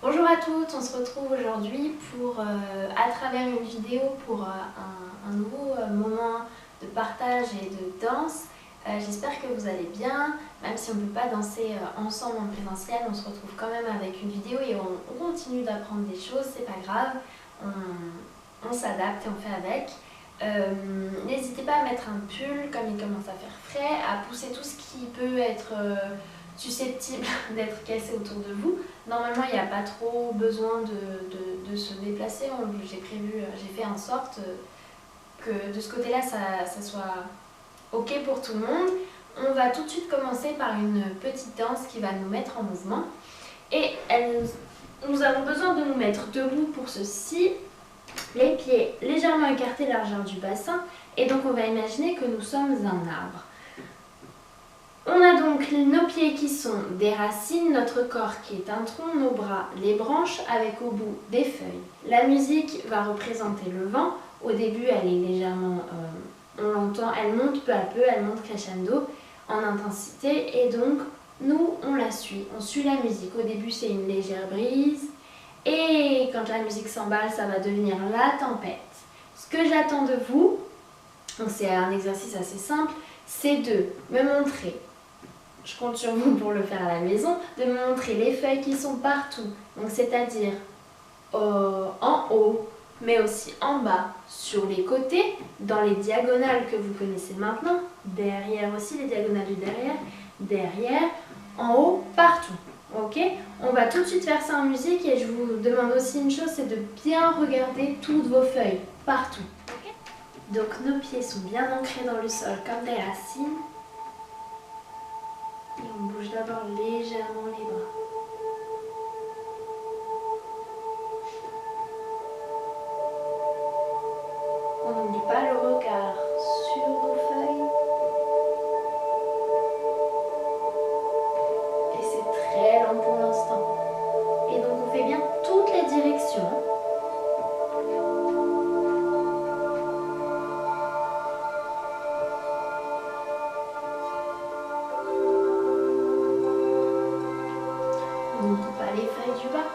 Bonjour à toutes, on se retrouve aujourd'hui pour, à travers une vidéo pour un nouveau moment de partage et de danse. J'espère que vous allez bien, même si on ne peut pas danser ensemble en présentiel, on se retrouve quand même avec une vidéo et on continue d'apprendre des choses, c'est pas grave, on s'adapte et on fait avec. N'hésitez pas à mettre un pull comme il commence à faire frais, à pousser tout ce qui peut être susceptible d'être cassé autour de vous. Normalement, il n'y a pas trop besoin de se déplacer. J'ai fait en sorte que de ce côté-là, ça soit ok pour tout le monde. On va tout de suite commencer par une petite danse qui va nous mettre en mouvement. Et nous avons besoin de nous mettre debout pour ceci, les pieds légèrement écartés largeur du bassin. Et donc, on va imaginer que nous sommes un arbre. On a donc nos pieds qui sont des racines, notre corps qui est un tronc, nos bras les branches avec au bout des feuilles. La musique va représenter le vent. Au début, elle est légèrement, on l'entend, elle monte peu à peu, elle monte crescendo en intensité et donc nous, on la suit. On suit la musique. Au début, c'est une légère brise et quand la musique s'emballe, ça va devenir la tempête. Ce que j'attends de vous, c'est un exercice assez simple, c'est de me montrer. Je compte sur vous pour le faire à la maison, de me montrer les feuilles qui sont partout. Donc c'est-à-dire en haut, mais aussi en bas, sur les côtés, dans les diagonales que vous connaissez maintenant, derrière aussi, les diagonales du derrière, en haut, partout. Ok? On va tout de suite faire ça en musique et je vous demande aussi une chose, c'est de bien regarder toutes vos feuilles, partout. Okay? Donc nos pieds sont bien ancrés dans le sol comme des racines. Et on bouge d'abord légèrement les bras. On n'oublie pas le regard sur nos feuilles. Et c'est très lent pour l'instant. Et donc on fait bien toutes les directions. On ne coupe pas les feuilles du bas.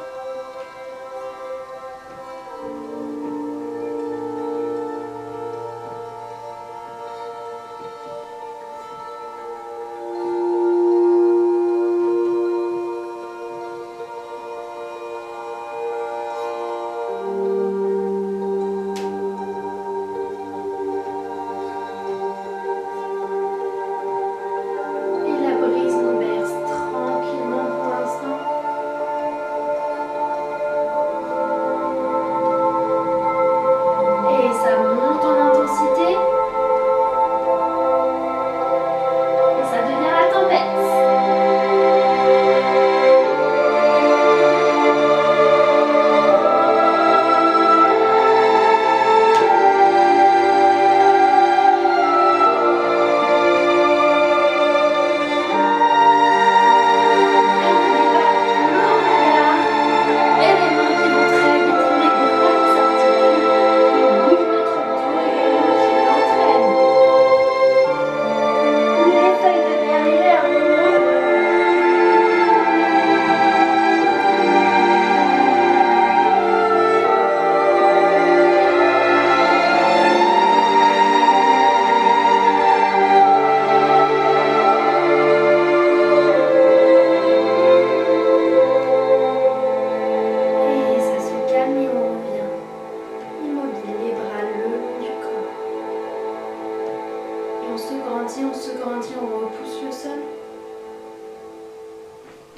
On repousse le sol.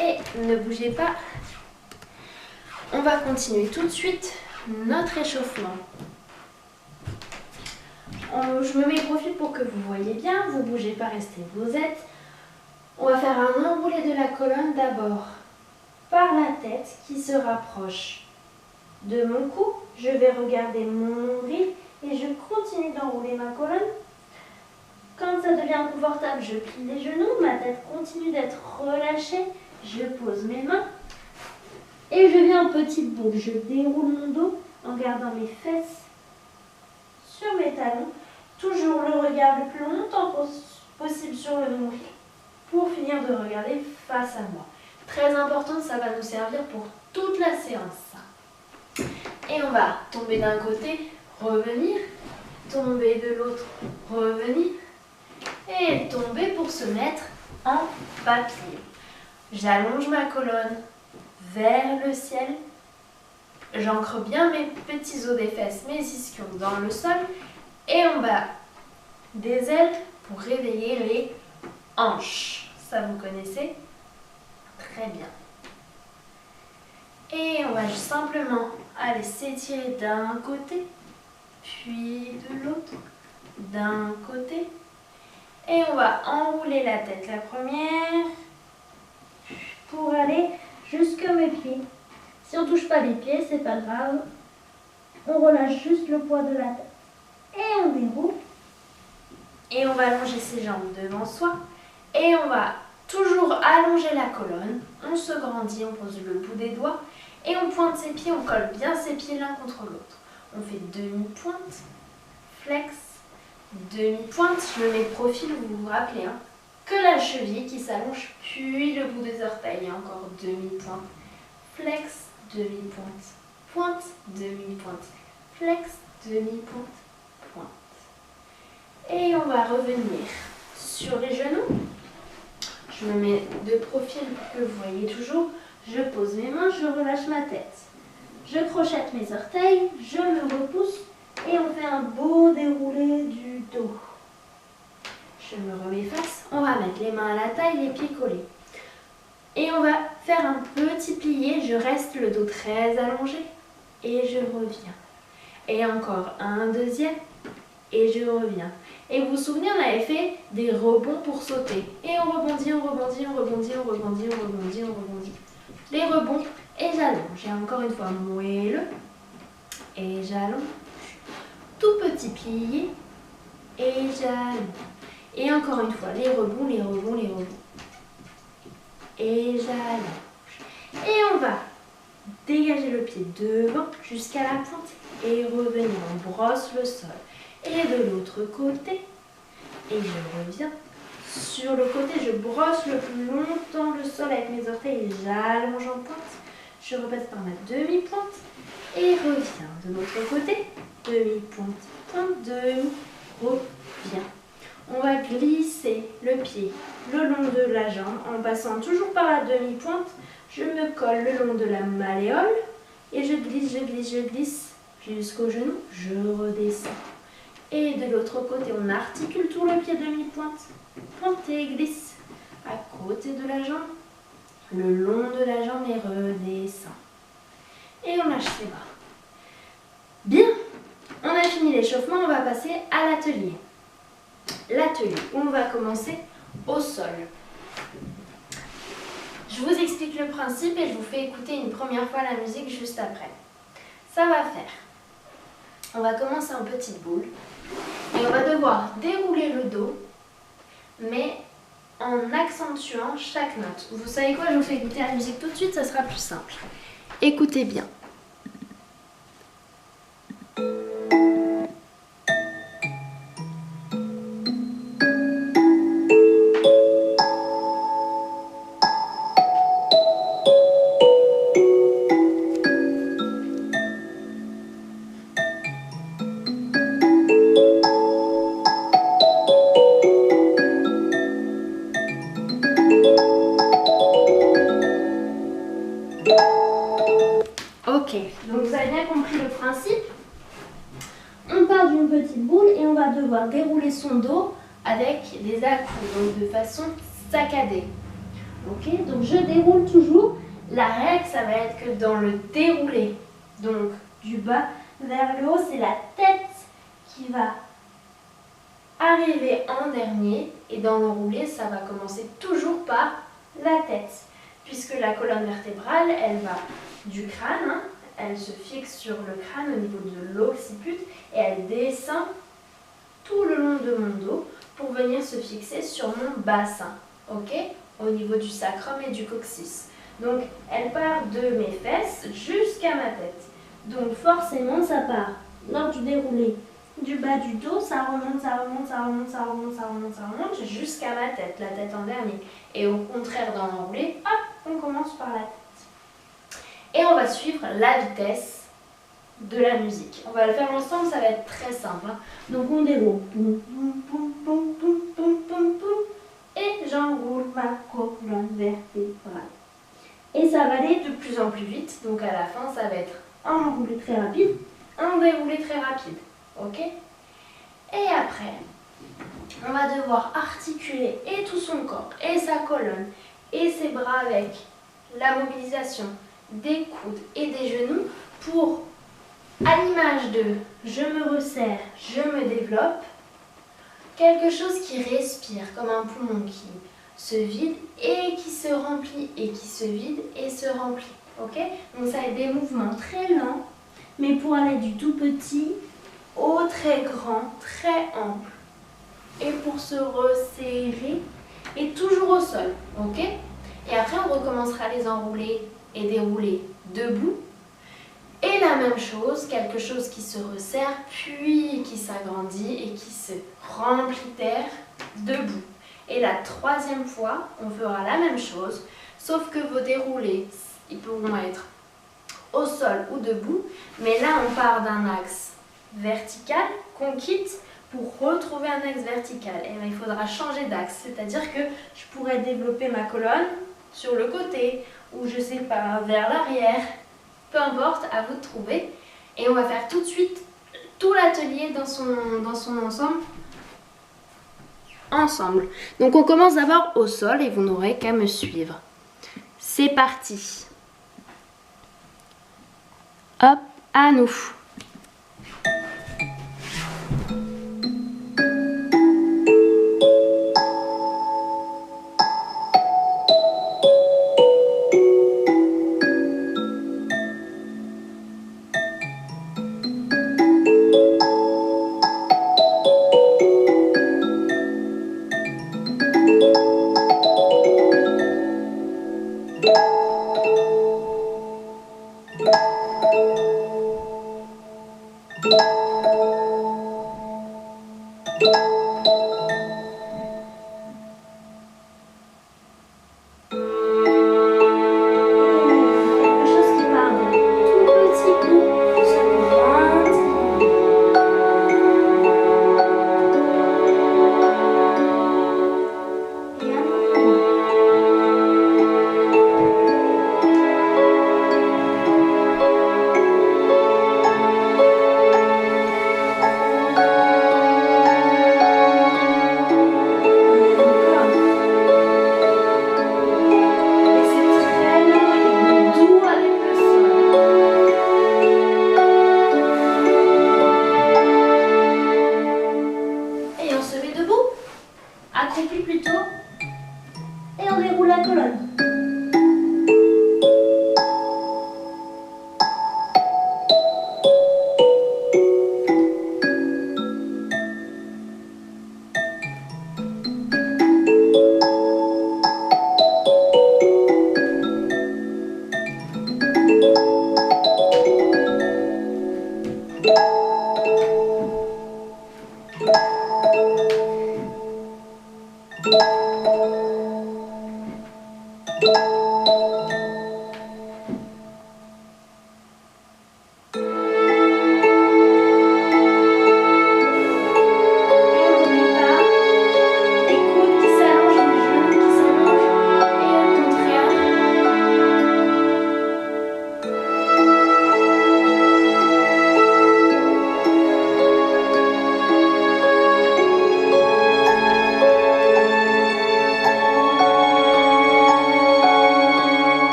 Et ne bougez pas. On va continuer tout de suite notre échauffement. Je me mets profil pour que vous voyez bien. Vous ne bougez pas, restez où vous êtes. On va faire un enroulé de la colonne d'abord par la tête qui se rapproche de mon cou. Je vais regarder mon nombril et je continue d'enrouler ma colonne. Quand ça devient confortable, je plie les genoux, ma tête continue d'être relâchée, je pose mes mains et je viens en petite boucle. Je déroule mon dos en gardant mes fesses sur mes talons, toujours le regard le plus longtemps possible sur le nombril pour finir de regarder face à moi. Très important, ça va nous servir pour toute la séance. Ça. Et on va tomber d'un côté, revenir, tomber de l'autre, revenir et tomber pour se mettre en papier. J'allonge ma colonne vers le ciel. J'ancre bien mes petits os des fesses, mes ischions dans le sol. Et on va des ailes pour réveiller les hanches. Ça, vous connaissez très bien. Et on va simplement aller s'étirer d'un côté, puis de l'autre, d'un côté. Et on va enrouler la tête la première pour aller jusqu'à mes pieds. Si on ne touche pas les pieds, c'est pas grave. On relâche juste le poids de la tête. Et on déroule. Et on va allonger ses jambes devant soi. Et on va toujours allonger la colonne. On se grandit, on pose le bout des doigts. Et on pointe ses pieds, on colle bien ses pieds l'un contre l'autre. On fait demi-pointe, flex, demi-pointe. Je me mets de profil, vous vous rappelez, hein, que la cheville qui s'allonge, puis le bout des orteils. Et encore demi-pointe, flex, demi-pointe, pointe, demi-pointe, flex, demi-pointe, pointe. Et on va revenir sur les genoux. Je me mets de profil pour que vous voyez toujours. Je pose mes mains, je relâche ma tête. Je crochette mes orteils, je me repousse et on fait un beau déroulé du dos. Je me remets face. On va mettre les mains à la taille, les pieds collés. Et on va faire un petit plié. Je reste le dos très allongé et je reviens. Et encore un deuxième et je reviens. Et vous vous souvenez, on avait fait des rebonds pour sauter. Et on rebondit, on rebondit, on rebondit, on rebondit, on rebondit, on rebondit. Les rebonds et j'allonge. Et encore une fois, moelleux et j'allonge. Tout petit plié et j'allonge. Et encore une fois, les rebonds, les rebonds, les rebonds. Et j'allonge. Et on va dégager le pied devant jusqu'à la pointe et revenir. On brosse le sol. Et de l'autre côté, et je reviens sur le côté, je brosse le plus longtemps le sol avec mes orteils et j'allonge en pointe. Je repasse par ma demi-pointe et reviens de l'autre côté, demi-pointe, pointe, demi, reviens. On va glisser le pied le long de la jambe en passant toujours par la demi-pointe. Je me colle le long de la malléole et je glisse, je glisse, je glisse jusqu'au genou, je redescends. Et de l'autre côté, on articule tout le pied demi-pointe. Pointe et glisse à côté de la jambe, le long de la jambe et redescend. Et on lâche ses bras. Bien, on a fini l'échauffement, on va passer à l'atelier. L'atelier, on va commencer au sol. Je vous explique le principe et je vous fais écouter une première fois la musique juste après. Ça va faire. On va commencer en petite boule. Et on va devoir dérouler le dos, mais en accentuant chaque note. Vous savez quoi, je vous fais écouter la musique tout de suite, ça sera plus simple. Écoutez bien. Ok, donc vous avez bien compris le principe. On part d'une petite boule et on va devoir dérouler son dos avec les à-coups, donc de façon saccadée. Ok, donc je déroule toujours. La règle, ça va être que dans le déroulé, donc du bas vers le haut, c'est la tête qui va arriver en dernier. Et dans le roulé, ça va commencer toujours par la tête. Puisque la colonne vertébrale, elle va du crâne, hein, elle se fixe sur le crâne au niveau de l'occiput et elle descend tout le long de mon dos pour venir se fixer sur mon bassin, ok, au niveau du sacrum et du coccyx. Donc elle part de mes fesses jusqu'à ma tête. Donc forcément ça part lors du déroulé du bas du dos, ça remonte, ça remonte, ça remonte, ça remonte, ça remonte, ça remonte jusqu'à ma tête, la tête en dernier. Et au contraire dans l'enroulé, hop, on commence par la tête. Et on va suivre la vitesse de la musique. On va le faire ensemble, ça va être très simple. Hein. Donc on déroule. Poum, poum, poum, poum, poum, poum, poum, poum. Et j'enroule ma colonne vertébrale. Et ça va aller de plus en plus vite. Donc à la fin, ça va être un enroulé très rapide, un déroulé très rapide. Ok? Et après, on va devoir articuler et tout son corps, et sa colonne, et ses bras avec la mobilisation des coudes et des genoux pour, à l'image de je me resserre, je me développe, quelque chose qui respire comme un poumon qui se vide et qui se remplit et qui se vide et se remplit. Ok? Donc ça va être des mouvements très lents, mais pour aller du tout petit au très grand, très ample. Et pour se resserrer et toujours au sol. Ok? Et après on recommencera à les enrouler et dérouler debout. Et la même chose, quelque chose qui se resserre, puis qui s'agrandit et qui se remplit d'air debout. Et la troisième fois, on fera la même chose, sauf que vos déroulés, ils pourront être au sol ou debout. Mais là, on part d'un axe vertical qu'on quitte pour retrouver un axe vertical. Et bien, il faudra changer d'axe, c'est-à-dire que je pourrais développer ma colonne sur le côté ou je sais pas, vers l'arrière. Peu importe, à vous de trouver. Et on va faire tout de suite tout l'atelier dans son ensemble. Donc on commence d'abord au sol et vous n'aurez qu'à me suivre. C'est parti. Hop, à nous.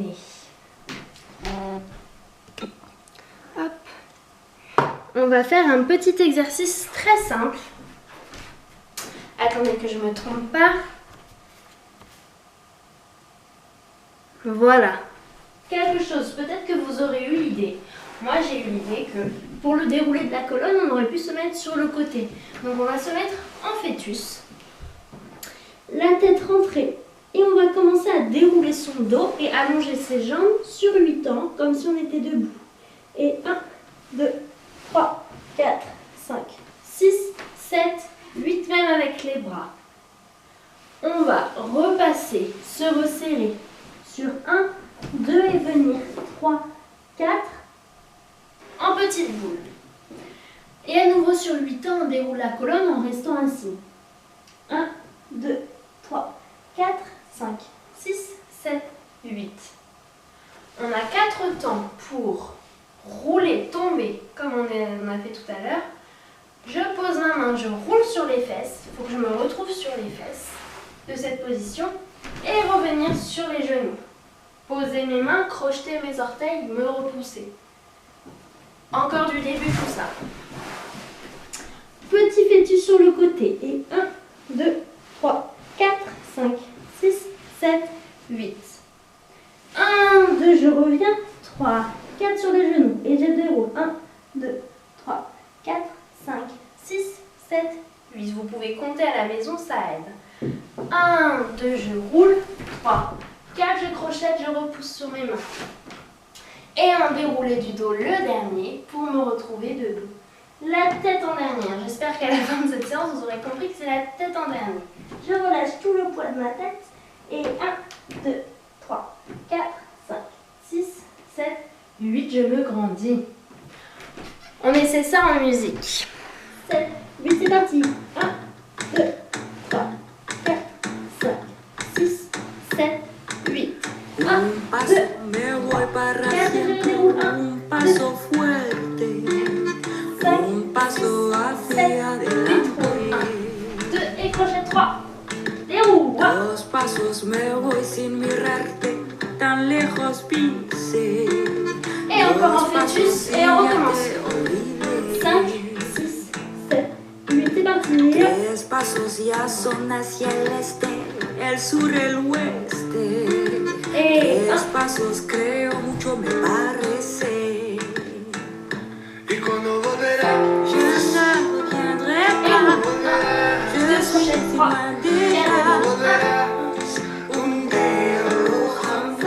nez. Hop. On va faire un petit exercice très simple. Attendez que je ne me trompe pas. Voilà. Quelque chose, peut-être que vous aurez eu l'idée. Moi, j'ai eu l'idée que pour le déroulé de la colonne, on aurait pu se mettre sur le côté. Donc, on va se mettre en fœtus. La tête rentrée. Et on va commencer à dérouler son dos et allonger ses jambes sur 8 ans, comme si on était debout. Et 1, 2, 3, 4, 5, 6, 7, 8, même avec les bras. On va repasser, se resserrer sur 1, 2 et venir 3, 4 en petite boule. Et à nouveau sur 8 ans, on déroule la colonne en restant assis. 1, 2, 3, 4, 5, 6, 7, 8. On a 4 temps pour rouler, tomber, comme on a fait tout à l'heure. Je pose ma main, je roule sur les fesses. Il faut que je me retrouve sur les fesses de cette position et revenir sur les genoux. Poser mes mains, crocheter mes orteils, me repousser. Encore du début tout ça. Petit fœtus sur le côté. Et 1, 2, 3, 4, 5, 6, 7, 8. 1, 2, je reviens. 3, 4 sur les genoux. Et je déroule. 1, 2, 3, 4, 5, 6, 7, 8. Vous pouvez compter à la maison, ça aide. 1, 2, je roule. 3, 4, je crochette, je repousse sur mes mains. Et un déroulé du dos, le dernier, pour me retrouver debout. La tête en dernière. J'espère qu'à la fin de cette séance, vous aurez compris que c'est la tête en dernier. Je relâche tout le poids de ma tête. Et 1, 2, 3, 4, 5, 6, 7, 8, je me grandis. On essaie ça en musique. 7, 8, c'est parti. 1, 2, 3, 4, 5, 6, 7, 8. 1, 2, 3, 4, je déroule. 1, 2, 5, 7, 8, 1, 2 et crochet 3. Déroule. Dos pasos me voy sin mirarte, tan lejos pisé. Et encore en fœtus et on recommence. 5, 6, 7, 8, c'est parti. Tres pasos ya son hacia el este, el sur, el oeste. Et Tres pasos creo mucho me parece. Y cuando volverá, je ne reviendrai pas. Je suis si loin déjà. Un dedo jamás.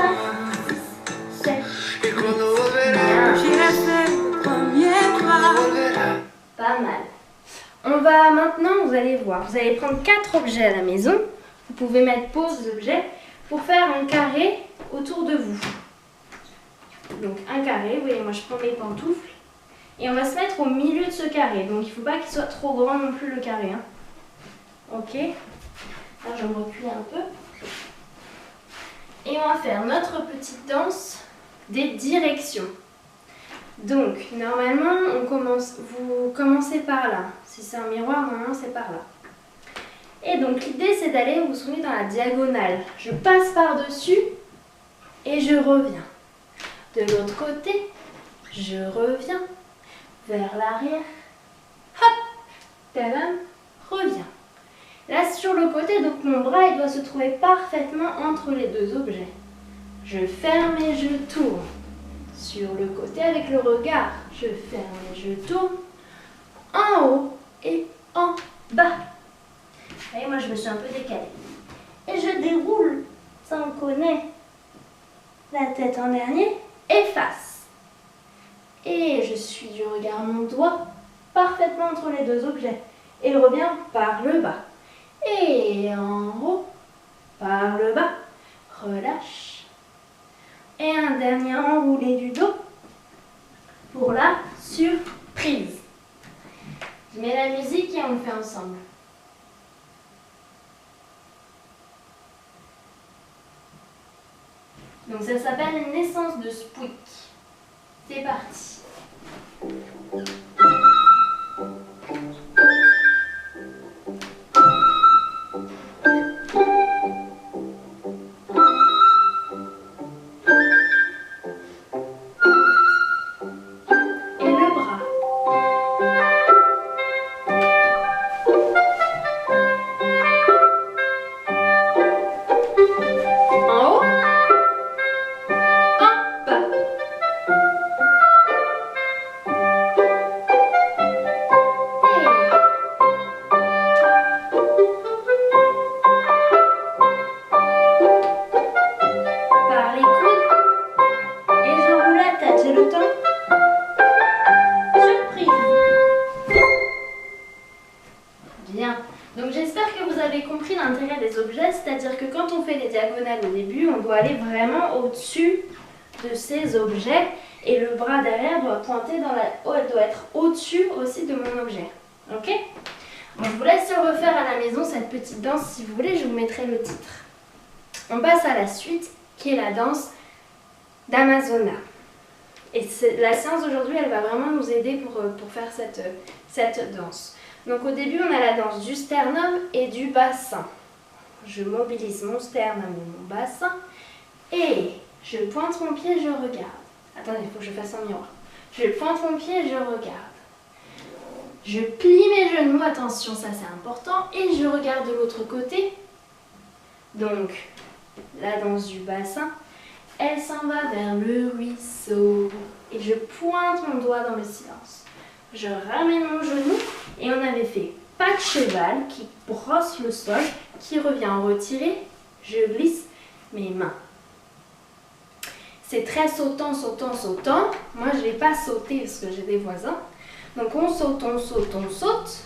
7, Y cuando volverá, j'ai fait le premier pas. pas mal. On va maintenant, vous allez voir, vous allez prendre 4 objets à la maison. Vous pouvez mettre pause objets pour faire un carré autour de vous. Donc un carré, vous voyez, moi je prends mes pantoufles. Et on va se mettre au milieu de ce carré. Donc il ne faut pas qu'il soit trop grand non plus le carré. Hein. Ok. Là je me recule un peu. Et on va faire notre petite danse des directions. Donc normalement vous commencez par là. Si c'est un miroir, normalement c'est par là. Et donc l'idée c'est d'aller, vous vous souvenez, dans la diagonale. Je passe par-dessus et je reviens. De l'autre côté, je reviens vers l'arrière. Hop, tadam, reviens. Là sur le côté, donc mon bras il doit se trouver parfaitement entre les deux objets. Je ferme et je tourne. Sur le côté avec le regard, je ferme et je tourne. En haut et en bas. Vous voyez, moi je me suis un peu décalée. Et je déroule, ça on connaît. La tête en dernier, efface. Et je suis du regard mon doigt parfaitement entre les deux objets. Et revient par le bas. Et en haut, par le bas, relâche. Et un dernier enroulé du dos pour la surprise. Je mets la musique et on le fait ensemble. Donc ça s'appelle naissance de Spouik. C'est parti. doit aller vraiment au-dessus de ces objets et le bras derrière doit pointer dans doit être au-dessus aussi de mon objet. Ok? Bon, je vous laisse le refaire à la maison, cette petite danse. Si vous voulez, je vous mettrai le titre. On passe à la suite, qui est la danse d'Amazona. Et la séance d'aujourd'hui, elle va vraiment nous aider pour faire cette danse. Donc au début, on a la danse du sternum et du bassin. Je mobilise mon sternum et mon bassin. Et je pointe mon pied, je regarde. Attendez, il faut que je fasse un miroir. Je pointe mon pied, je regarde. Je plie mes genoux, attention, ça c'est important. Et je regarde de l'autre côté. Donc, la danse du bassin. Elle s'en va vers le ruisseau. Et je pointe mon doigt dans le silence. Je ramène mon genou. Et on avait fait pas de cheval qui brosse le sol, qui revient en retiré. Je glisse mes mains. C'est très sautant, sautant, sautant. Moi, je ne vais pas sauter parce que j'ai des voisins. Donc, on saute, on saute, on saute.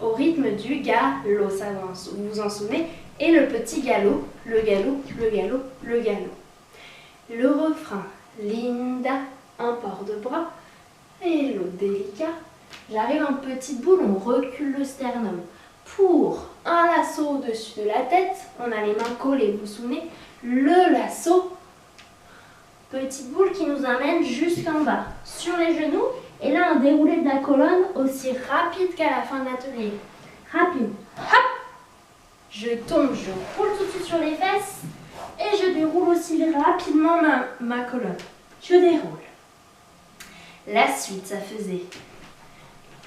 Au rythme du galop. Ça, vous vous en souvenez. Et le petit galop, le galop, le galop, le galop. Le refrain, Linda, un port de bras. Et l'autre délicat. J'arrive en petite boule, on recule le sternum. Pour un lasso au-dessus de la tête, on a les mains collées, vous vous souvenez? Le lasso, petite boule qui nous amène jusqu'en bas, sur les genoux. Et là, un déroulé de la colonne aussi rapide qu'à la fin de l'atelier. Rapide. Hop! Je tombe, je roule tout de suite sur les fesses. Et je déroule aussi rapidement ma colonne. Je déroule. La suite, ça faisait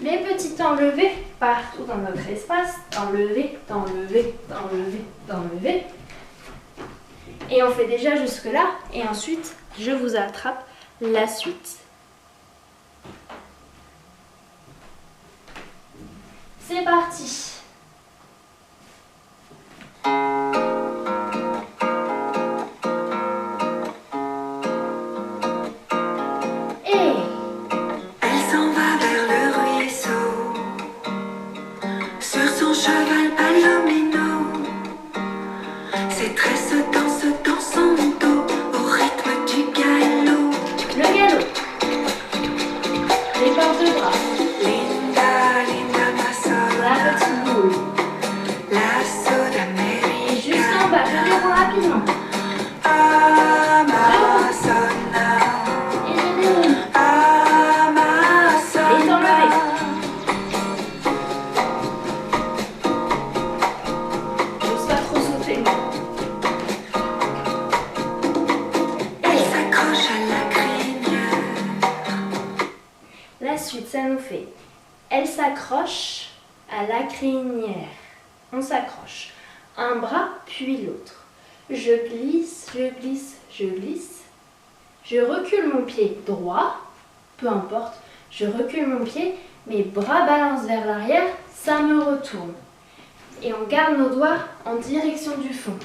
les petits enlevés partout dans notre espace. Enlever, enlever, enlever, enlever. Et on fait déjà jusque là. Et ensuite, je vous attrape la suite. C'est parti. Ensuite, ça nous fait, elle s'accroche à la crinière. On s'accroche. Un bras, puis l'autre. Je glisse, je glisse, je glisse. Je recule mon pied droit, peu importe. Je recule mon pied, mes bras balancent vers l'arrière, ça me retourne. Et on garde nos doigts en direction du fond.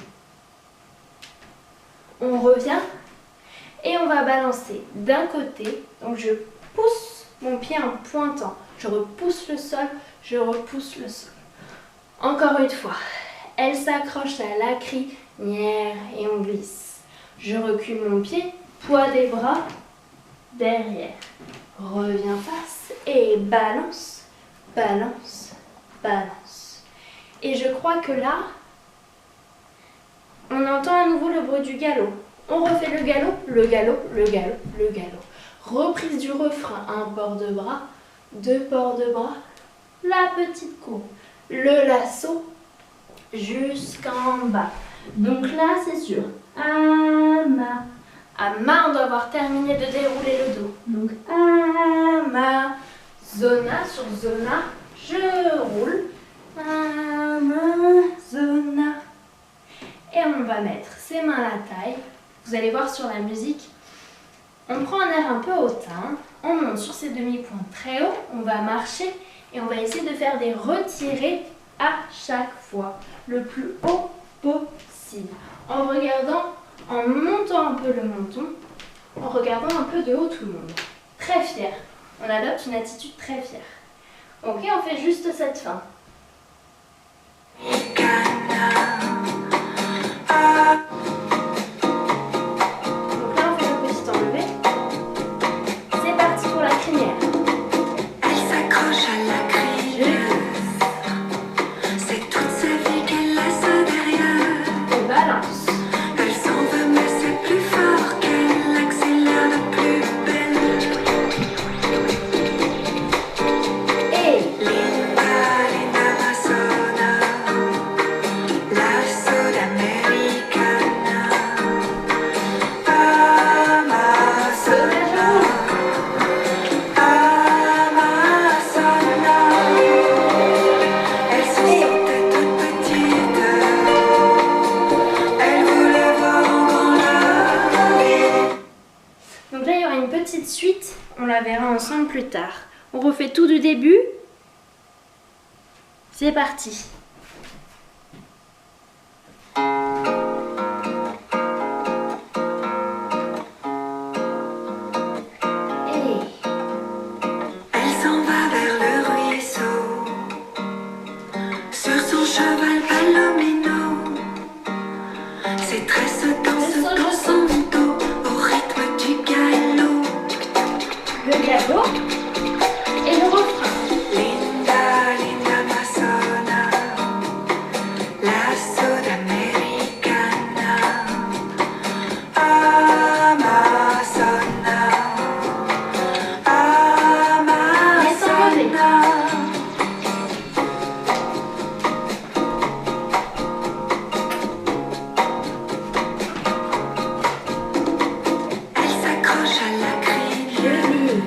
On revient et on va balancer d'un côté. Donc je pousse mon pied en pointant. Je repousse le sol, je repousse le sol. Encore une fois. Elle s'accroche à la crinière et on glisse. Je recule mon pied, poids des bras, derrière. Reviens face et balance, balance, balance. Et je crois que là, on entend à nouveau le bruit du galop. On refait le galop, le galop, le galop, le galop. Reprise du refrain, un port de bras, deux ports de bras, la petite courbe, le lasso jusqu'en bas. Donc là, c'est sûr. Ama. Ama, on doit avoir terminé de dérouler le dos. Donc Ama. Zona sur zona, je roule. Amazona. Et on va mettre ses mains à la taille. Vous allez voir sur la musique. On prend un air un peu hautain, on monte sur ses demi-points très haut, on va marcher et on va essayer de faire des retirés à chaque fois, le plus haut possible. En regardant, en montant un peu le menton, en regardant un peu de haut tout le monde. Très fier, on adopte une attitude très fière. Ok, on fait juste cette fin. petite suite, on la verra ensemble plus tard. On refait tout du début. C'est parti. Elle s'en va vers le ruisseau, sur son cheval palomino. Ses tresses dansent dans son dos, au rythme du galop. Le galop et le refrain. Linda, linda Amazzona, la sudamericana. Amazzona, Amazzona. Elle s'accroche à la grille.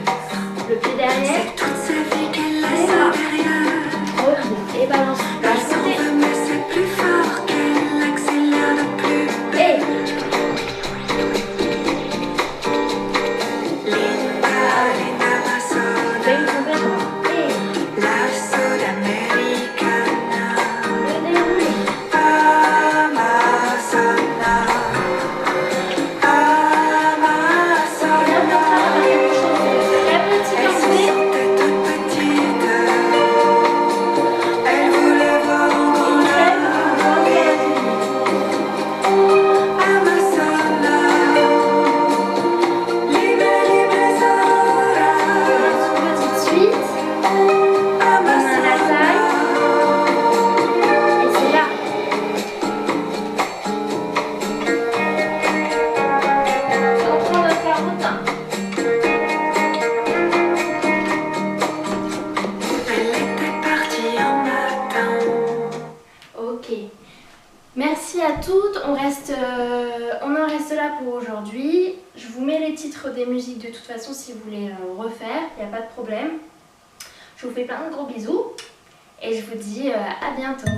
Le pied derrière. C'est toute sa vie qu'elle laisse derrière. Reviens et balance. Elle s'en veut mais c'est plus fort qu'elle accélère de plus. Et Linda, linda Amazzona, la sudamericana. le déroulé. Amazzona, Amazzona. La petite Elle se entrée. sentait toute petite. Elle voulait voir en grand l'air. Amazzona, libre, libre Zora. Petite suite. On a la taille. Et c'est là. On prend notre carotin. Elle était partie en matin. Ok. Merci à toutes. On en reste là pour aujourd'hui. Je vous mets les titres des musiques de toute façon si vous voulez refaire. Il n'y a pas de problème. Je vous fais plein de gros bisous. Et je vous dis à bientôt.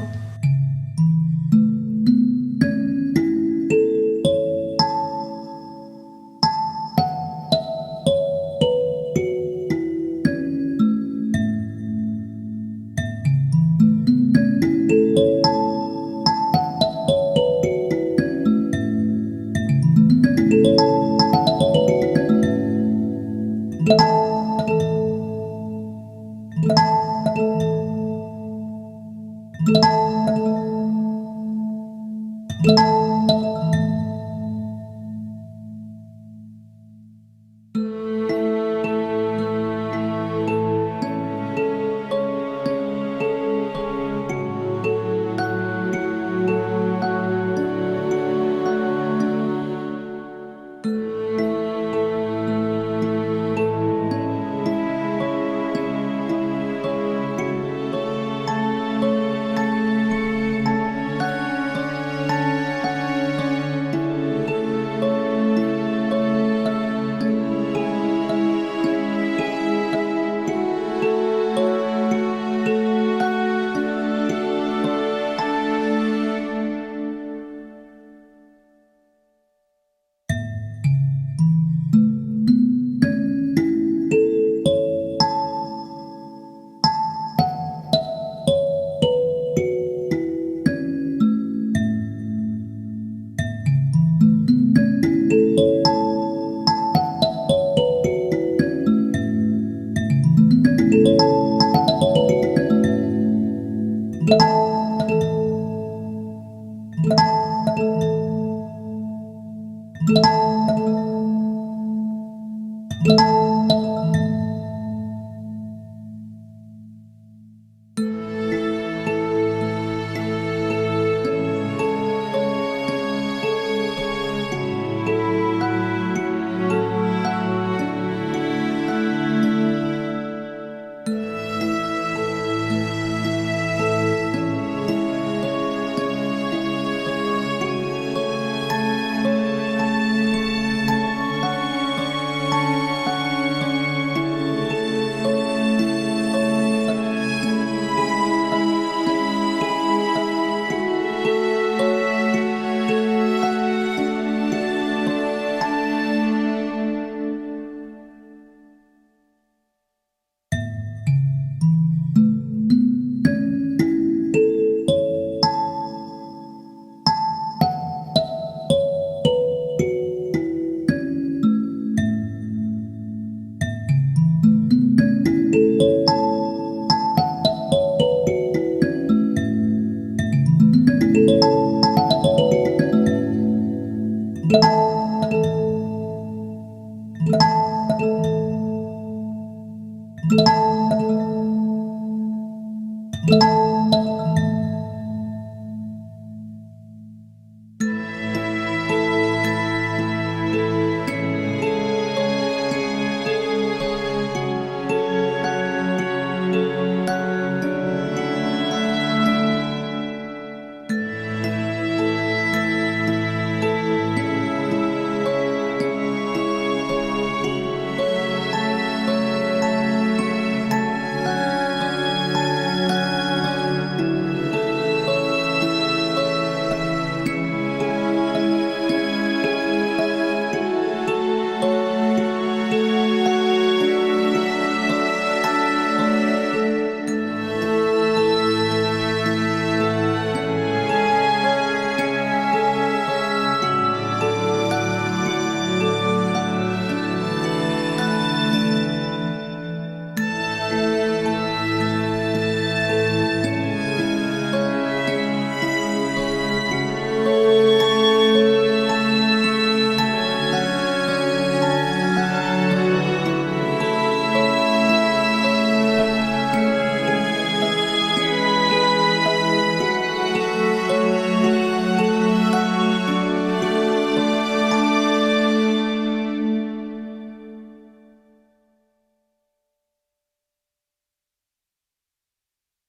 Thank